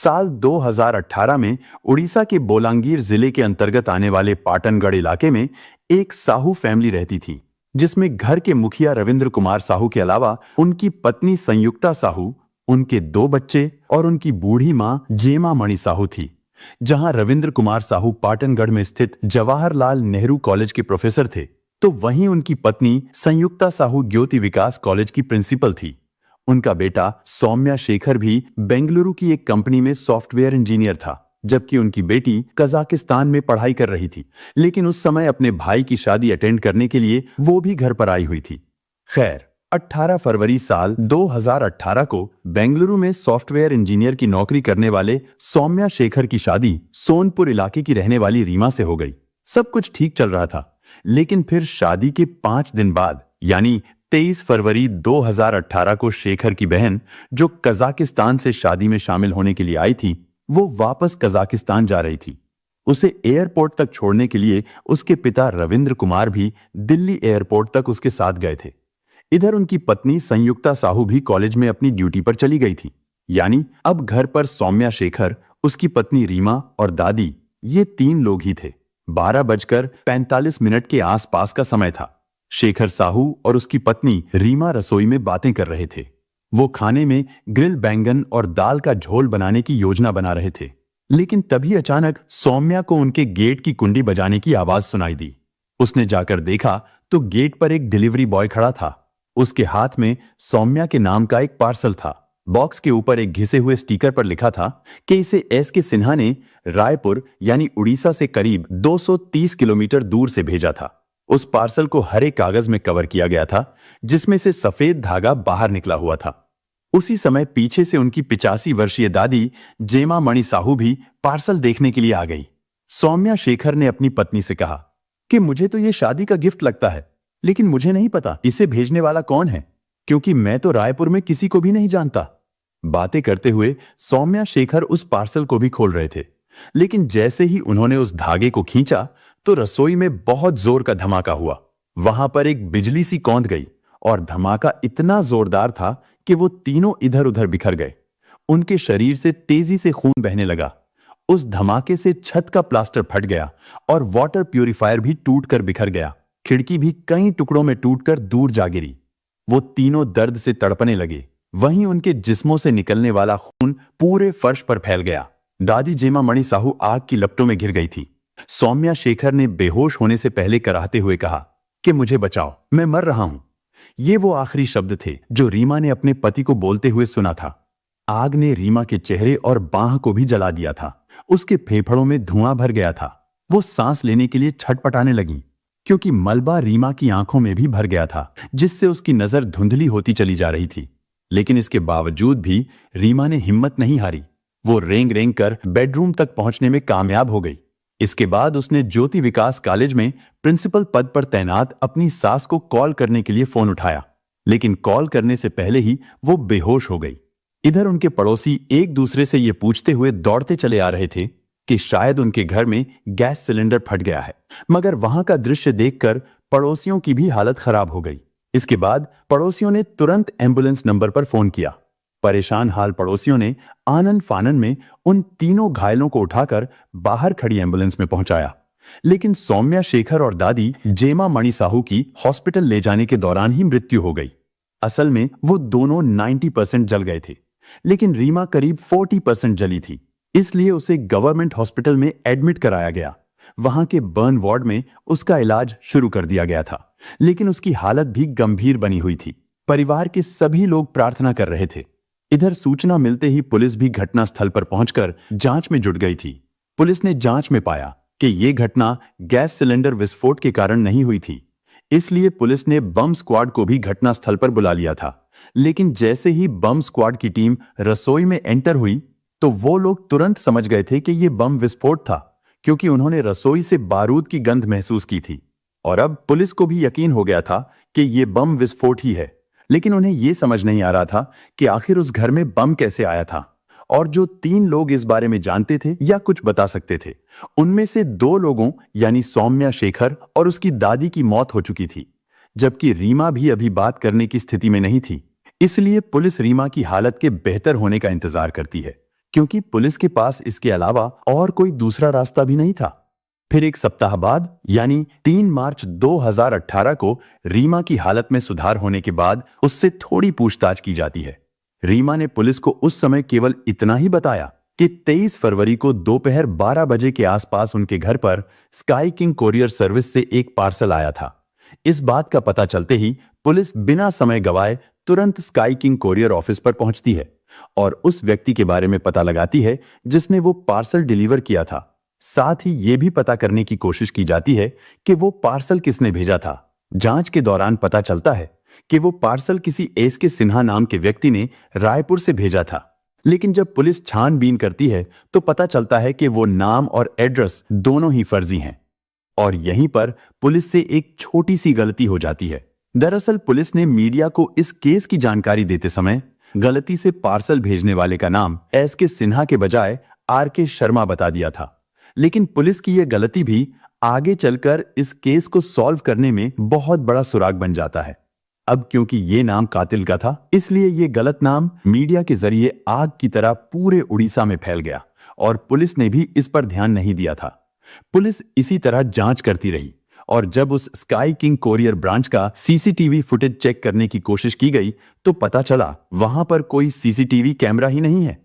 साल 2018 में उड़ीसा के बोलांगीर जिले के अंतर्गत आने वाले पाटनगढ़ इलाके में एक साहू फैमिली रहती थी, जिसमें घर के मुखिया रविंद्र कुमार साहू के अलावा उनकी पत्नी संयुक्ता साहू, उनके 2 बच्चे और उनकी बूढ़ी मां जेमा मणि साहू थी। जहां रविंद्र कुमार साहू पाटनगढ़ में स्थित जवाहरलाल नेहरू कॉलेज के प्रोफेसर थे, तो वहीं उनकी पत्नी संयुक्ता साहू ज्योति विकास कॉलेज की प्रिंसिपल थी। उनका बेटा सौम्या शेखर भी बेंगलुरु की एक कंपनी में सॉफ्टवेयर इंजीनियर था, जबकि उनकी बेटी कजाकिस्तान में पढ़ाई कर रही थी, लेकिन उस समय अपने भाई की शादी अटेंड करने के लिए वो भी घर पर आई हुई थी। खैर, 18 फरवरी साल 2018 को बेंगलुरु में सॉफ्टवेयर इंजीनियर की नौकरी करने वाले सौम्या शेखर की शादी सोनपुर इलाके की रहने वाली रीमा से हो गई। सब कुछ ठीक चल रहा था, लेकिन फिर शादी के 5 दिन बाद यानी 23 फरवरी 2018 को शेखर की बहन, जो कजाकिस्तान से शादी में शामिल होने के लिए आई थी, वो वापस कजाकिस्तान जा रही थी। उसे एयरपोर्ट तक छोड़ने के लिए उसके पिता रविंद्र कुमार भी दिल्ली एयरपोर्ट तक उसके साथ गए थे। इधर उनकी पत्नी संयुक्ता साहू भी कॉलेज में अपनी ड्यूटी पर चली गई थी। यानी अब घर पर सौम्या शेखर, उसकी पत्नी रीमा और दादी, ये 3 लोग ही थे। 12:45 के आसपास का समय था। शेखर साहू और उसकी पत्नी रीमा रसोई में बातें कर रहे थे। वो खाने में ग्रिल बैंगन और दाल का झोल बनाने की योजना बना रहे थे, लेकिन तभी अचानक सौम्या को उनके गेट की कुंडी बजाने की आवाज सुनाई दी। उसने जाकर देखा तो गेट पर एक डिलीवरी बॉय खड़ा था। उसके हाथ में सौम्या के नाम का एक पार्सल था। बॉक्स के ऊपर एक घिसे हुए स्टिकर पर लिखा था कि इसे एस.के. सिन्हा ने रायपुर यानी उड़ीसा से करीब 230 किलोमीटर दूर से भेजा था। उस पार्सल को हरे कागज में कवर किया गया था, जिसमें से सफेद धागा बाहर निकला हुआ था। उसी समय पीछे से उनकी 85 वर्षीय दादी जेमा मणि साहू भी पार्सल देखने के लिए आ गई। सौम्या शेखर ने अपनी पत्नी से कहा कि मुझे तो यह शादी का गिफ्ट लगता है, लेकिन मुझे नहीं पता इसे भेजने वाला कौन है, क्योंकि मैं तो रायपुर में किसी को भी नहीं जानता। बातें करते हुए सौम्या शेखर उस पार्सल को भी खोल रहे थे, लेकिन जैसे ही उन्होंने उस धागे को खींचा तो रसोई में बहुत जोर का धमाका हुआ। वहां पर एक बिजली सी कौंध गई और धमाका इतना जोरदार था कि वो तीनों इधर उधर बिखर गए। उनके शरीर से तेजी से खून बहने लगा। उस धमाके से छत का प्लास्टर फट गया और वाटर प्यूरिफायर भी टूटकर बिखर गया। खिड़की भी कई टुकड़ों में टूटकर दूर जा गिरी। वो तीनों दर्द से तड़पने लगे। वहीं उनके जिस्मों से निकलने वाला खून पूरे फर्श पर फैल गया। दादी जेमा मणि साहू आग की लपटों में घिर गई थी। सौम्या शेखर ने बेहोश होने से पहले कराहते हुए कहा कि मुझे बचाओ, मैं मर रहा हूं। ये वो आखिरी शब्द थे जो रीमा ने अपने पति को बोलते हुए सुना था। आग ने रीमा के चेहरे और बाह को भी जला दिया था। उसके फेफड़ों में धुआं भर गया था। वो सांस लेने के लिए छटपटाने लगी, क्योंकि मलबा रीमा की आंखों में भी भर गया था, जिससे उसकी नजर धुंधली होती चली जा रही थी। लेकिन इसके बावजूद भी रीमा ने हिम्मत नहीं हारी। वो रेंग रेंग कर बेडरूम तक पहुंचने में कामयाब हो गई। इसके बाद उसने ज्योति विकास कॉलेज में प्रिंसिपल पद पर तैनात अपनी सास को कॉल करने के लिए फोन उठाया, लेकिन कॉल करने से पहले ही वो बेहोश हो गई। इधर उनके पड़ोसी एक दूसरे से ये पूछते हुए दौड़ते चले आ रहे थे कि शायद उनके घर में गैस सिलेंडर फट गया है, मगर वहां का दृश्य देखकर पड़ोसियों की भी हालत खराब हो गई। इसके बाद पड़ोसियों ने तुरंत एम्बुलेंस नंबर पर फोन किया। परेशान हाल पड़ोसियों ने आनन फानन में उन तीनों घायलों को उठाकर बाहर खड़ी एम्बुलेंस में पहुंचाया, लेकिन सौम्या शेखर और दादी जेमा मणि साहू की हॉस्पिटल ले जाने के दौरान ही मृत्यु हो गई। असल में वो दोनों 90% जल गए थे, लेकिन रीमा करीब 40% जली थी। इसलिए उसे गवर्नमेंट हॉस्पिटल में एडमिट कराया गया। वहां के बर्न वार्ड में उसका इलाज शुरू कर दिया गया था, लेकिन उसकी हालत भी गंभीर बनी हुई थी। परिवार के सभी लोग प्रार्थना कर रहे थे। इधर सूचना मिलते ही पुलिस भी घटनास्थल पर पहुंचकर जांच में जुट गई थी। पुलिस ने जांच में पाया कि यह घटना गैस सिलेंडर विस्फोट के कारण नहीं हुई थी। इसलिए पुलिस ने बम स्क्वाड को भी घटनास्थल पर बुला लिया था। लेकिन जैसे ही बम स्क्वाड की टीम रसोई में एंटर हुई तो वो लोग तुरंत समझ गए थे कि यह बम विस्फोट था, क्योंकि उन्होंने रसोई से बारूद की गंध महसूस की थी। और अब पुलिस को भी यकीन हो गया था कि यह बम विस्फोट ही है, लेकिन उन्हें यह समझ नहीं आ रहा था कि आखिर उस घर में बम कैसे आया था। और जो 3 लोग इस बारे में जानते थे या कुछ बता सकते थे, उनमें से 2 लोगों यानी सौम्या शेखर और उसकी दादी की मौत हो चुकी थी, जबकि रीमा भी अभी बात करने की स्थिति में नहीं थी। इसलिए पुलिस रीमा की हालत के बेहतर होने का इंतजार करती है, क्योंकि पुलिस के पास इसके अलावा और कोई दूसरा रास्ता भी नहीं था। फिर एक सप्ताह बाद यानी 3 मार्च 2018 को रीमा की हालत में सुधार होने के बाद उससे थोड़ी पूछताछ की जाती है। रीमा ने पुलिस को उस समय केवल इतना ही बताया कि 23 फरवरी को दोपहर 12 बजे के आसपास उनके घर पर स्काई किंग कोरियर सर्विस से एक पार्सल आया था। इस बात का पता चलते ही पुलिस बिना समय गवाए तुरंत स्काई किंग कोरियर ऑफिस पर पहुंचती है और उस व्यक्ति के बारे में पता लगाती है जिसने वो पार्सल डिलीवर किया था। साथ ही ये भी पता करने की कोशिश की जाती है कि वो पार्सल किसने भेजा था। जांच के दौरान पता चलता है कि वो पार्सल किसी एसके सिन्हा नाम के व्यक्ति ने रायपुर से भेजा था। लेकिन जब पुलिस छानबीन करती है तो पता चलता है कि वो नाम और एड्रेस दोनों ही फर्जी हैं। और यहीं पर पुलिस से एक छोटी सी गलती हो जाती है। दरअसल पुलिस ने मीडिया को इस केस की जानकारी देते समय गलती से पार्सल भेजने वाले का नाम एसके सिन्हा के बजाय आरके शर्मा बता दिया था। लेकिन पुलिस की यह गलती भी आगे चलकर इस केस को सॉल्व करने में बहुत बड़ा सुराग बन जाता है। अब क्योंकि ये नाम कातिल का था, इसलिए ये गलत नाम मीडिया के जरिए आग की तरह पूरे उड़ीसा में फैल गया और पुलिस ने भी इस पर ध्यान नहीं दिया था। पुलिस इसी तरह जांच करती रही और जब उस स्काई किंग कोरियर ब्रांच का सीसीटीवी फुटेज चेक करने की कोशिश की गई तो पता चला वहां पर कोई सीसीटीवी कैमरा ही नहीं है।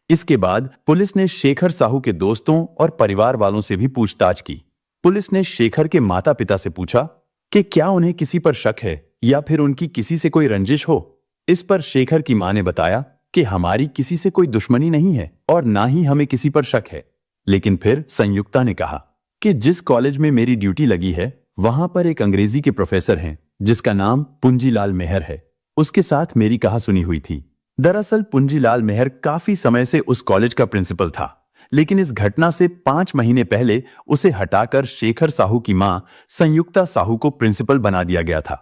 इसके बाद पुलिस ने शेखर साहू के दोस्तों और परिवार वालों से भी पूछताछ की। पुलिस ने शेखर के माता पिता से पूछा कि क्या उन्हें किसी पर शक है या फिर उनकी किसी से कोई रंजिश हो। इस पर शेखर की मां ने बताया कि हमारी किसी से कोई दुश्मनी नहीं है और ना ही हमें किसी पर शक है। लेकिन फिर संयुक्ता ने कहा कि जिस कॉलेज में मेरी ड्यूटी लगी है वहां पर एक अंग्रेजी के प्रोफेसर हैं जिसका नाम पुंजीलाल मेहर है। उसके साथ मेरी कहासुनी हुई थी। दरअसल पुंजीलाल मेहर काफी समय से उस कॉलेज का प्रिंसिपल था, लेकिन इस घटना से 5 महीने पहले उसे हटाकर शेखर साहू की मां संयुक्ता साहू को प्रिंसिपल बना दिया गया था।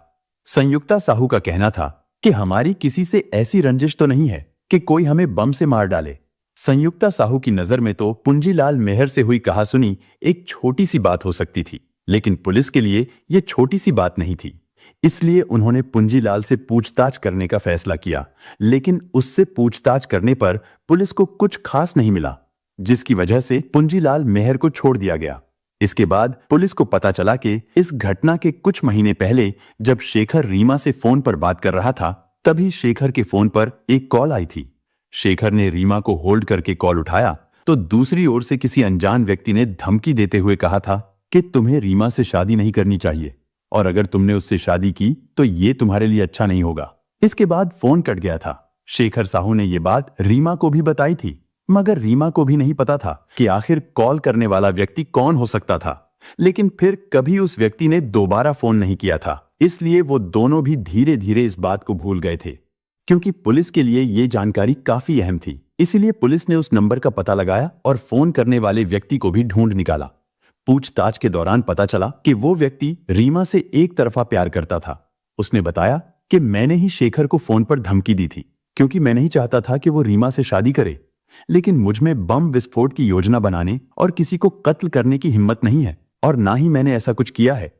संयुक्ता साहू का कहना था कि हमारी किसी से ऐसी रंजिश तो नहीं है कि कोई हमें बम से मार डाले। संयुक्ता साहू की नजर में तो पुंजीलाल मेहर से हुई कहासुनी एक छोटी सी बात हो सकती थी, लेकिन पुलिस के लिए यह छोटी सी बात नहीं थी। इसलिए उन्होंने पुंजीलाल से पूछताछ करने का फैसला किया, लेकिन उससे पूछताछ करने पर पुलिस को कुछ खास नहीं मिला, जिसकी वजह से पुंजीलाल मेहर को छोड़ दिया गया। इसके बाद पुलिस को पता चला कि इस घटना के कुछ महीने पहले जब शेखर रीमा से फोन पर बात कर रहा था, तभी शेखर के फोन पर एक कॉल आई थी। शेखर ने रीमा को होल्ड करके कॉल उठाया तो दूसरी ओर से किसी अनजान व्यक्ति ने धमकी देते हुए कहा था कि तुम्हें रीमा से शादी नहीं करनी चाहिए और अगर तुमने उससे शादी की तो ये तुम्हारे लिए अच्छा नहीं होगा। इसके बाद फोन कट गया था। शेखर साहू ने यह बात रीमा को भी बताई थी, मगर रीमा को भी नहीं पता था कि आखिर कॉल करने वाला व्यक्ति कौन हो सकता था। लेकिन फिर कभी उस व्यक्ति ने दोबारा फोन नहीं किया था, इसलिए वो दोनों भी धीरे धीरे इस बात को भूल गए थे। क्योंकि पुलिस के लिए ये जानकारी काफी अहम थी, इसीलिए पुलिस ने उस नंबर का पता लगाया और फोन करने वाले व्यक्ति को भी ढूंढ निकाला। पूछताछ के दौरान पता चला कि वो व्यक्ति रीमा से एक तरफा प्यार करता था। उसने बताया कि मैंने ही शेखर को फोन पर धमकी दी थी क्योंकि मैं नहीं चाहता था कि वो रीमा से शादी करे, लेकिन मुझ में बम विस्फोट की योजना बनाने और किसी को कत्ल करने की हिम्मत नहीं है और ना ही मैंने ऐसा कुछ किया है।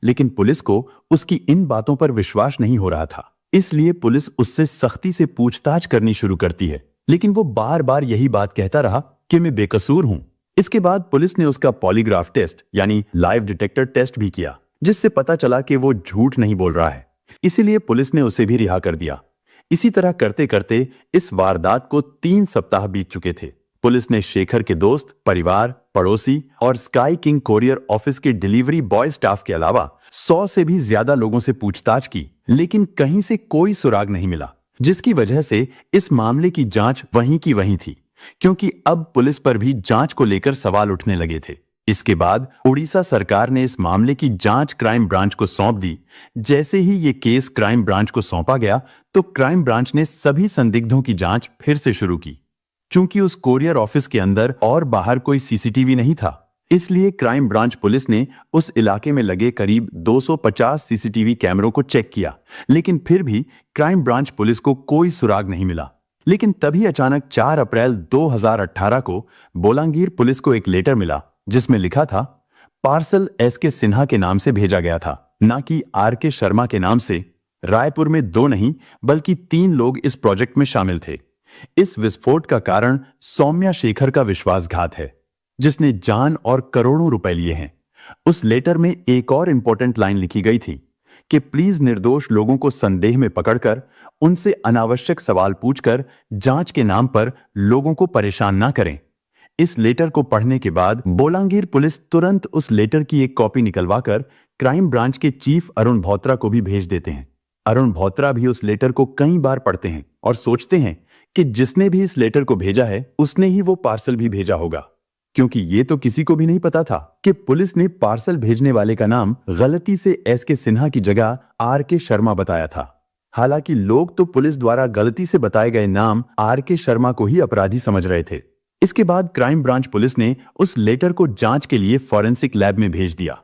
लेकिन पुलिस को उसकी इन बातों पर विश्वास नहीं हो रहा था, इसलिए पुलिस उससे सख्ती से पूछताछ करनी शुरू करती है, लेकिन वो बार बार यही बात कहता रहा कि मैं बेकसूर हूं। इसके बाद पुलिस ने उसका पॉलीग्राफ टेस्ट यानी लाइव डिटेक्टर टेस्ट भी किया, जिससे पता चला कि वो झूठ नहीं बोल रहा है। इसीलिए पुलिस ने उसे भी रिहा कर दिया। इसी तरह करते करते इस वारदात को 3 सप्ताह बीत चुके थे। पुलिस ने शेखर के दोस्त, परिवार, पड़ोसी और स्काई किंग कोरियर ऑफिस के डिलीवरी बॉय स्टाफ के अलावा 100 से भी ज्यादा लोगों से पूछताछ की, लेकिन कहीं से कोई सुराग नहीं मिला, जिसकी वजह से इस मामले की जांच वहीं की वहीं थी, क्योंकि अब पुलिस पर भी जांच को लेकर सवाल उठने लगे थे। इसके बाद उड़ीसा सरकार ने इस मामले की जांच क्राइम ब्रांच को सौंप दी। जैसे ही ये केस क्राइम ब्रांच को सौंपा गया तो क्राइम ब्रांच ने सभी संदिग्धों की जांच फिर से शुरू की। चूंकि उस कोरियर ऑफिस के अंदर और बाहर कोई सीसीटीवी नहीं था, इसलिए क्राइम ब्रांच पुलिस ने उस इलाके में लगे करीब 250 सीसीटीवी कैमरों को चेक किया, लेकिन फिर भी क्राइम ब्रांच पुलिस को कोई सुराग नहीं मिला। लेकिन तभी अचानक 4 अप्रैल 2018 को बोलांगीर पुलिस को एक लेटर मिला, जिसमें लिखा था पार्सल एसके सिन्हा के नाम से भेजा गया था, ना कि आरके शर्मा के नाम से। रायपुर में 2 नहीं बल्कि 3 लोग इस प्रोजेक्ट में शामिल थे। इस विस्फोट का कारण सौम्या शेखर का विश्वासघात है, जिसने जान और करोड़ों रुपए लिए हैं। उस लेटर में एक और इंपॉर्टेंट लाइन लिखी गई थी कि प्लीज निर्दोष लोगों को संदेह में पकड़कर उनसे अनावश्यक सवाल पूछकर जांच के नाम पर लोगों को परेशान ना करें। इस लेटर को पढ़ने के बाद बोलांगीर पुलिस तुरंत उस लेटर की एक कॉपी निकलवाकर क्राइम ब्रांच के चीफ अरुण भौत्रा को भी भेज देते हैं। अरुण भौत्रा भी उस लेटर को कई बार पढ़ते हैं और सोचते हैं कि जिसने भी इस लेटर को भेजा है उसने ही वो पार्सल भी भेजा होगा, क्योंकि ये तो किसी को भी नहीं पता था कि पुलिस ने पार्सल भेजने वाले का नाम गलती से एस.के. सिन्हा की जगह आर.के. शर्मा बताया था। हालांकि लोग तो पुलिस द्वारा गलती से बताए गए नाम आर.के. शर्मा को ही अपराधी समझ रहे थे। इसके बाद क्राइम ब्रांच पुलिस ने उस लेटर को जांच के लिए फॉरेंसिक लैब में भेज दिया,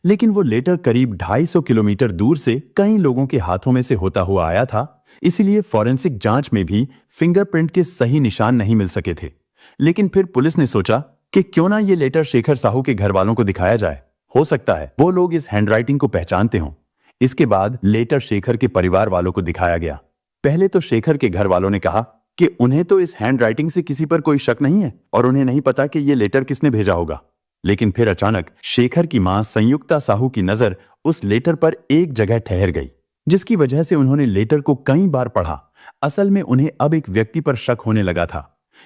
लेकिन वो लेटर करीब 250 किलोमीटर दूर से कई लोगों के हाथों में से होता हुआ आया था, इसीलिए फॉरेंसिक जांच में भी फिंगरप्रिंट के सही निशान नहीं मिल सके थे। लेकिन फिर पुलिस ने सोचा कि क्यों ना ये लेटर शेखर साहू के घर वालों को दिखाया जाए, हो सकता है वो लोग इस हैंडराइटिंग को पहचानते हों। इसके बाद लेटर शेखर के परिवार वालों को दिखाया गया। पहले तो शेखर के घर वालों ने कहा कि उन्हें तो इस हैंडराइटिंग से किसी पर कोई शक नहीं है और उन्हें नहीं पता कि ये लेटर किसने भेजा होगा। लेकिन फिर अचानक शेखर की मां संयुक्ता साहू की नजर उस लेटर पर एक जगह ठहर गई, जिसकी वजह से उन्होंने लेटर को कई बार पढ़ा। असल में उन्हें अब एक व्यक्ति पर शक होने लगा था।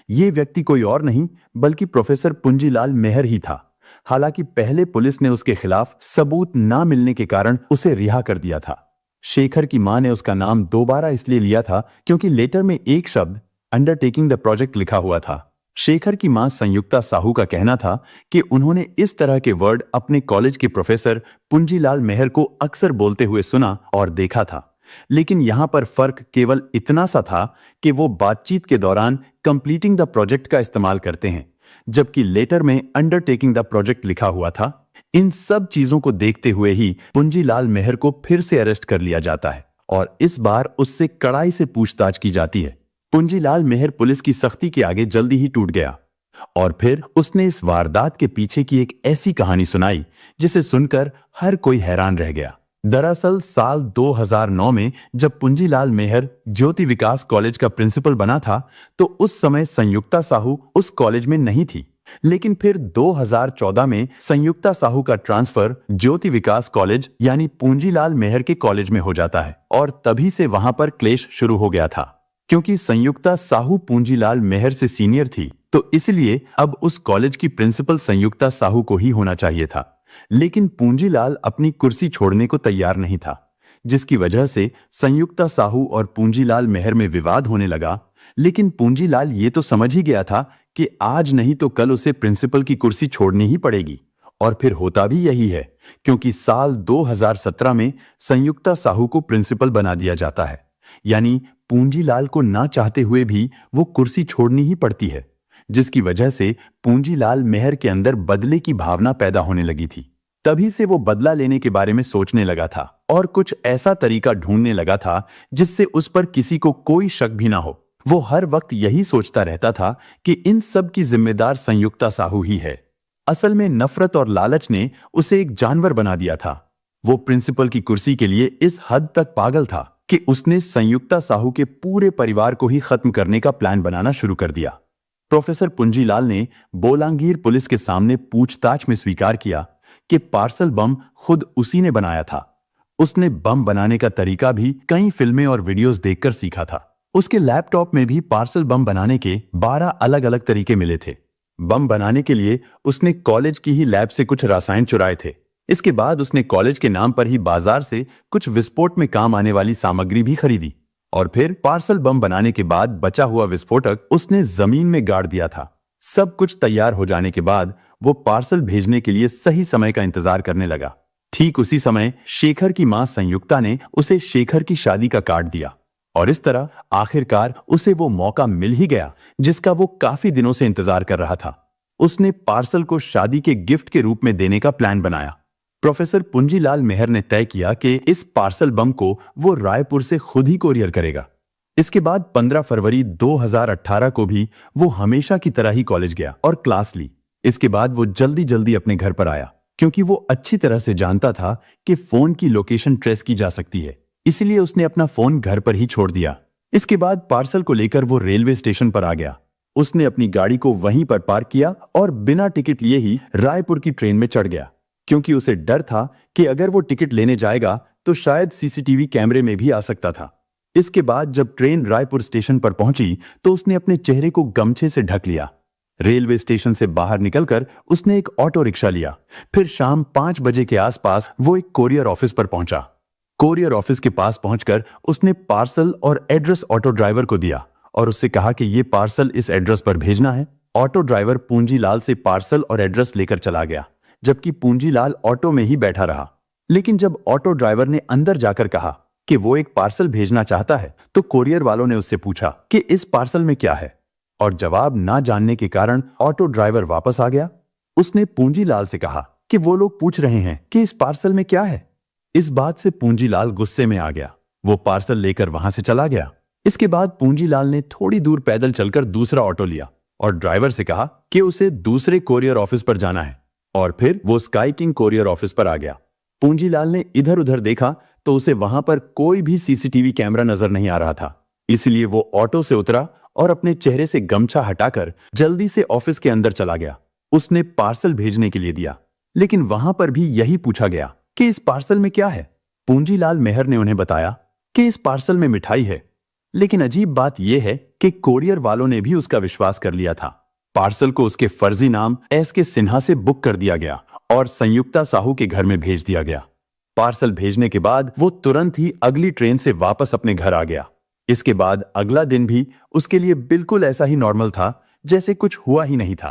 ये व्यक्ति कोई और नहीं बल्कि प्रोफेसर पुंजीलाल मेहर ही था। हालांकि पहले पुलिस ने उसके खिलाफ सबूत ना मिलने के कारण उसे रिहा कर दिया था। शेखर की मां ने उसका नाम दोबारा इसलिए लिया था क्योंकि लेटर में एक शब्द अंडरटेकिंग द प्रोजेक्ट लिखा हुआ था। शेखर की मां संयुक्ता साहू का कहना था कि उन्होंने इस तरह के वर्ड अपने कॉलेज के प्रोफेसर पुंजीलाल मेहर को अक्सर बोलते हुए सुना और देखा था। लेकिन यहां पर फर्क केवल इतना सा था कि वो बातचीत के दौरान कंप्लीटिंग द प्रोजेक्ट का इस्तेमाल करते हैं, जबकि लेटर में अंडरटेकिंग द प्रोजेक्ट लिखा हुआ था। इन सब चीजों को देखते हुए ही पुंजीलाल मेहर को फिर से अरेस्ट कर लिया जाता है और इस बार उससे कड़ाई से पूछताछ की जाती है। पुंजीलाल मेहर पुलिस की सख्ती के आगे जल्दी ही टूट गया और फिर उसने इस वारदात के पीछे की एक ऐसी कहानी सुनाई जिसे सुनकर हर कोई हैरान रह गया। दरअसल साल 2009 में जब पुंजीलाल मेहर ज्योति विकास कॉलेज का प्रिंसिपल बना था तो उस समय संयुक्ता साहू उस कॉलेज में नहीं थी। लेकिन फिर 2014 में संयुक्ता साहू का ट्रांसफर ज्योति विकास कॉलेज यानी पुंजीलाल मेहर के कॉलेज में हो जाता है और तभी से वहां पर क्लेश शुरू हो गया था। क्योंकि संयुक्ता साहू पुंजीलाल मेहर से सीनियर थी तो इसलिए अब उस कॉलेज की प्रिंसिपल संयुक्ता साहू को ही होना चाहिए था। लेकिन पूंजीलाल अपनी कुर्सी छोड़ने को तैयार नहीं था, जिसकी वजह से संयुक्ता साहू और पूंजीलाल मेहर में विवाद होने लगा। लेकिन पूंजीलाल ये तो समझ ही गया था कि आज नहीं तो कल उसे प्रिंसिपल की कुर्सी छोड़नी ही पड़ेगी और फिर होता भी यही है, क्योंकि साल 2017 में संयुक्ता साहू को प्रिंसिपल बना दिया जाता है। यानी पूंजीलाल को ना चाहते हुए भी वो कुर्सी छोड़नी ही पड़ती है, जिसकी वजह से पूंजीलाल मेहर के अंदर बदले की भावना पैदा होने लगी थी। तभी से वो बदला लेने के बारे में सोचने लगा था और कुछ ऐसा तरीका ढूंढने लगा था जिससे उस पर किसी को कोई शक भी ना हो। वो हर वक्त यही सोचता रहता था कि इन सब की जिम्मेदार संयुक्ता साहू ही है। असल में नफरत और लालच ने उसे एक जानवर बना दिया था। वो प्रिंसिपल की कुर्सी के लिए इस हद तक पागल था कि उसने संयुक्ता साहू के पूरे परिवार को ही खत्म करने का प्लान बनाना शुरू कर दिया। प्रोफेसर पुंजीलाल ने बोलांगीर पुलिस के सामने पूछताछ में स्वीकार किया कि पार्सल बम खुद उसी ने बनाया था। उसने बम बनाने का तरीका भी कई फिल्में और वीडियोस देखकर सीखा था। उसके लैपटॉप में भी पार्सल बम बनाने के 12 अलग अलग तरीके मिले थे। बम बनाने के लिए उसने कॉलेज की ही लैब से कुछ रसायन चुराए थे। इसके बाद उसने कॉलेज के नाम पर ही बाजार से कुछ विस्फोट में काम आने वाली सामग्री भी खरीदी और फिर पार्सल बम बनाने के बाद बचा हुआ विस्फोटक उसने जमीन में गाड़ दिया था। सब कुछ तैयार हो जाने के बाद वो पार्सल भेजने के लिए सही समय का इंतजार करने लगा। ठीक उसी समय शेखर की मां संयुक्ता ने उसे शेखर की शादी का कार्ड दिया और इस तरह आखिरकार उसे वो मौका मिल ही गया जिसका वो काफी दिनों से इंतजार कर रहा था। उसने पार्सल को शादी के गिफ्ट के रूप में देने का प्लान बनाया। प्रोफेसर पुंजीलाल मेहर ने तय किया कि इस पार्सल बम को वो रायपुर से खुद ही कोरियर करेगा। इसके बाद 15 फरवरी 2018 को भी वो हमेशा की तरह ही कॉलेज गया और क्लास ली। इसके बाद वो जल्दी जल्दी अपने घर पर आया, क्योंकि वो अच्छी तरह से जानता था कि फोन की लोकेशन ट्रेस की जा सकती है। इसलिए उसने अपना फोन घर पर ही छोड़ दिया। इसके बाद पार्सल को लेकर वो रेलवे स्टेशन पर आ गया। उसने अपनी गाड़ी को वहीं पर पार्क किया और बिना टिकट लिए ही रायपुर की ट्रेन में चढ़ गया, क्योंकि उसे डर था कि अगर वो टिकट लेने जाएगा तो शायद सीसीटीवी कैमरे में भी आ सकता था। इसके बाद जब ट्रेन रायपुर स्टेशन पर पहुंची तो उसने अपने चेहरे को गमछे से ढक लिया। रेलवे स्टेशन से बाहर निकलकर उसने एक ऑटो रिक्शा लिया। फिर शाम 5 बजे के आसपास वो एक कोरियर ऑफिस पर पहुंचा। कोरियर ऑफिस के पास पहुंचकर उसने पार्सल और एड्रेस ऑटो ड्राइवर को दिया और उससे कहा कि ये पार्सल इस एड्रेस पर भेजना है। ऑटो ड्राइवर पूंजीलाल से पार्सल और एड्रेस लेकर चला गया, जबकि पूंजीलाल ऑटो में ही बैठा रहा। लेकिन जब ऑटो ड्राइवर ने अंदर जाकर कहा कि वो एक पार्सल भेजना चाहता है तो कोरियर वालों ने उससे पूछा कि इस पार्सल में क्या है, और जवाब ना जानने के कारण ऑटो ड्राइवर वापस आ गया। उसने पूंजीलाल से कहा कि वो लोग पूछ रहे हैं कि इस पार्सल में क्या है। इस बात से पूंजीलाल गुस्से में आ गया। वो पार्सल लेकर वहां से चला गया। इसके बाद पूंजीलाल ने थोड़ी दूर पैदल चलकर दूसरा ऑटो लिया और ड्राइवर से कहा कि उसे दूसरे कोरियर ऑफिस पर जाना है, और फिर वो स्काई किंग कोरियर ऑफिस पर आ गया। पूंजीलाल ने इधर उधर देखा तो उसे वहां पर कोई भी सीसीटीवी कैमरा नजर नहीं आ रहा था। इसलिए वो ऑटो से उतरा और अपने चेहरे से गमछा हटाकर जल्दी से ऑफिस के अंदर चला गया। उसने पार्सल भेजने के लिए दिया, लेकिन वहां पर भी यही पूछा गया कि इस पार्सल में क्या है। पूंजीलाल मेहर ने उन्हें बताया कि इस पार्सल में मिठाई है। लेकिन अजीब बात यह है कि कोरियर वालों ने भी उसका विश्वास कर लिया था। पार्सल को उसके फर्जी नाम एस.के. सिन्हा से बुक कर दिया गया और संयुक्ता साहू के घर में भेज दिया गया। पार्सल भेजने के बाद वो तुरंत ही अगली ट्रेन से वापस अपने घर आ गया। इसके बाद अगला दिन भी उसके लिए बिल्कुल ऐसा ही नॉर्मल था जैसे कुछ हुआ ही नहीं था।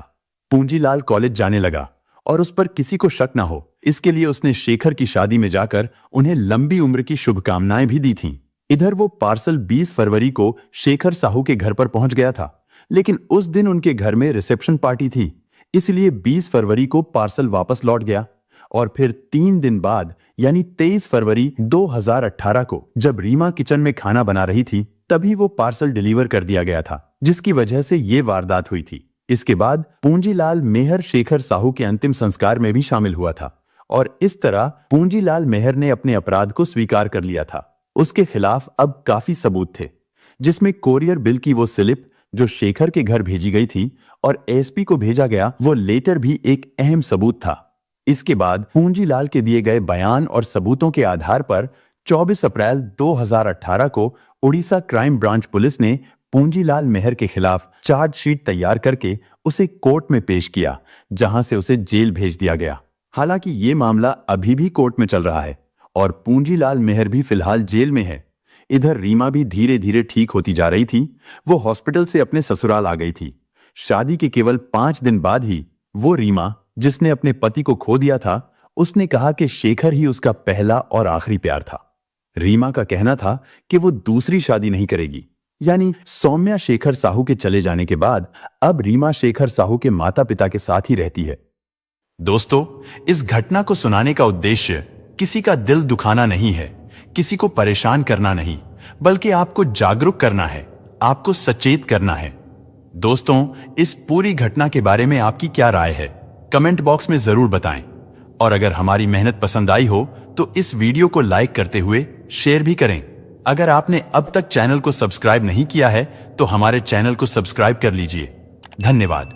पूंजीलाल कॉलेज जाने लगा और उस पर किसी को शक ना हो, इसके लिए उसने शेखर की शादी में जाकर उन्हें लंबी उम्र की शुभकामनाएं भी दी थीं। इधर वो पार्सल 20 फरवरी को शेखर साहू के घर पर पहुंच गया था, लेकिन उस दिन उनके घर में रिसेप्शन पार्टी थी, इसलिए 20 फरवरी को पार्सल वापस लौट गया। और फिर 3 दिन बाद यानी 23 फरवरी 2018 को जब रीमा किचन में खाना बना रही थी, तभी वो पार्सल डिलीवर कर दिया गया था, जिसकी वजह से ये वारदात हुई थी। इसके बाद पूंजीलाल मेहर शेखर साहू के अंतिम संस्कार में भी शामिल हुआ था और इस तरह पूंजीलाल मेहर ने अपने अपराध को स्वीकार कर लिया था। उसके खिलाफ अब काफी सबूत थे, जिसमें कोरियर बिल की वो स्लिप जो शेखर के घर भेजी गई थी और एसपी को भेजा गया वो लेटर भी एक अहम सबूत था। इसके बाद पूंजीलाल के दिए गए बयान और सबूतों के आधार पर 24 अप्रैल 2018 को उड़ीसा क्राइम ब्रांच पुलिस ने पूंजीलाल मेहर के खिलाफ चार्जशीट तैयार करके उसे कोर्ट में पेश किया, जहां से उसे जेल भेज दिया गया। हालांकि ये मामला अभी भी कोर्ट में चल रहा है और पूंजीलाल मेहर भी फिलहाल जेल में है। इधर रीमा भी धीरे धीरे ठीक होती जा रही थी। वो हॉस्पिटल से अपने ससुराल आ गई थी। शादी के केवल 5 दिन बाद ही वो रीमा, जिसने अपने पति को खो दिया था, उसने कहा कि शेखर ही उसका पहला और आखिरी प्यार था। रीमा का कहना था कि वो दूसरी शादी नहीं करेगी। यानी सौम्या शेखर साहू के चले जाने के बाद अब रीमा शेखर साहू के माता पिता के साथ ही रहती है। दोस्तों, इस घटना को सुनाने का उद्देश्य किसी का दिल दुखाना नहीं है, किसी को परेशान करना नहीं, बल्कि आपको जागरूक करना है, आपको सचेत करना है। दोस्तों, इस पूरी घटना के बारे में आपकी क्या राय है, कमेंट बॉक्स में जरूर बताएं। और अगर हमारी मेहनत पसंद आई हो तो इस वीडियो को लाइक करते हुए शेयर भी करें। अगर आपने अब तक चैनल को सब्सक्राइब नहीं किया है तो हमारे चैनल को सब्सक्राइब कर लीजिए। धन्यवाद।